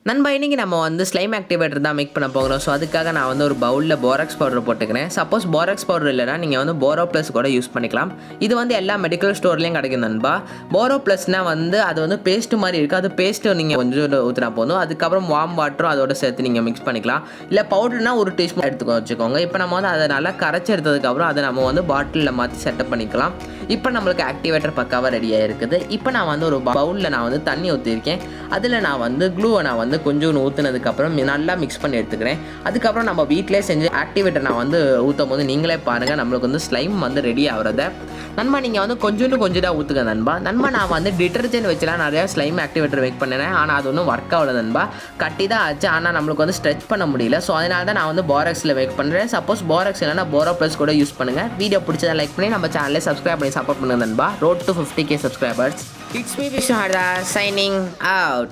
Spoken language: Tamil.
நண்பா இன்னைக்கு நம்ம வந்து ஸ்லைம் ஆக்டிவேட்டர் தான் மேக் பண்ண போகிறோம். ஸோ அதுக்காக நான் வந்து ஒரு பவுலில் போராக்ஸ் பவுடர் போட்டுக்கிறேன். சப்போஸ் போராக்ஸ் பவுடர் இல்லைனா நீங்கள் வந்து போரோ ப்ளஸ் கூட யூஸ் பண்ணிக்கலாம். இது வந்து எல்லா மெடிக்கல் ஸ்டோர்லேயும் கிடைக்கும் நண்பா. போரோ ப்ளஸ்னால் வந்து அது வந்து பேஸ்ட் மாதிரி இருக்குது. அது பேஸ்ட்டு நீங்கள் கொஞ்சம் ஊற்றினா போதும். அதுக்கப்புறம் வார்ம் வாட்டரும் அதோட சேர்த்து நீங்கள் மிக்ஸ் பண்ணிக்கலாம். இல்லை பவுடர்னா ஒரு டீஸ்பூன் வச்சுக்கோங்க. இப்போ நம்ம வந்து அதை நல்லா கரைச்சி எடுத்ததுக்கப்புறம் அதை நம்ம வந்து பாட்டிலில் மாற்றி செட்டப் பண்ணிக்கலாம். இப்போ நம்மளுக்கு ஆக்டிவேட்டர் பக்காவாக ரெடியாக இருக்குது. இப்போ நான் வந்து ஒரு பவுலில் நான் வந்து தண்ணி ஊற்றிருக்கேன். அதில் நான் வந்து க்ளூவை நான் வந்து கொஞ்சம் ஊற்றுனதுக்கப்புறம் நல்லா மிக்ஸ் பண்ணி எடுத்துக்கிறேன். அதுக்கப்புறம் நம்ம வீட்டிலே செஞ்சு ஆக்டிவேட்டர் நான் வந்து ஊற்றும் போது நீங்களே பாருங்கள் நம்மளுக்கு வந்து ஸ்லைம் வந்து ரெடி ஆகிறத. நண்பா நீங்கள் வந்து கொஞ்சம் தான் ஊற்றுங்க நண்பா. நான் வந்து டிட்டர்ஜென்ட் வச்சுலாம் நிறையா ஸ்லைம் ஆக்டிவேட்டர் மேக் பண்ணினேன். ஆனால் அது ஒன்றும் ஒர்க் ஆகல நண்பா. கட்டி தான் ஆச்சு. ஆனால் நம்மளுக்கு வந்து ஸ்ட்ரெச் பண்ண முடியல. ஸோ அதனால தான் நான் வந்து போராக்ஸில் மேக் பண்ணுறேன். சப்போஸ் போராக்ஸ் இல்லைனா போரோ ப்ளஸ் கூட யூஸ் பண்ணுங்கள். வீடியோ பிடிச்சதை லைக் பண்ணி நம்ம சேனலை சப்ஸ்கிரைப் பண்ணி சப்போர்ட் பண்ணுங்க நண்பா. Road to 50K subscribers. It's me Vishnu Harda signing out.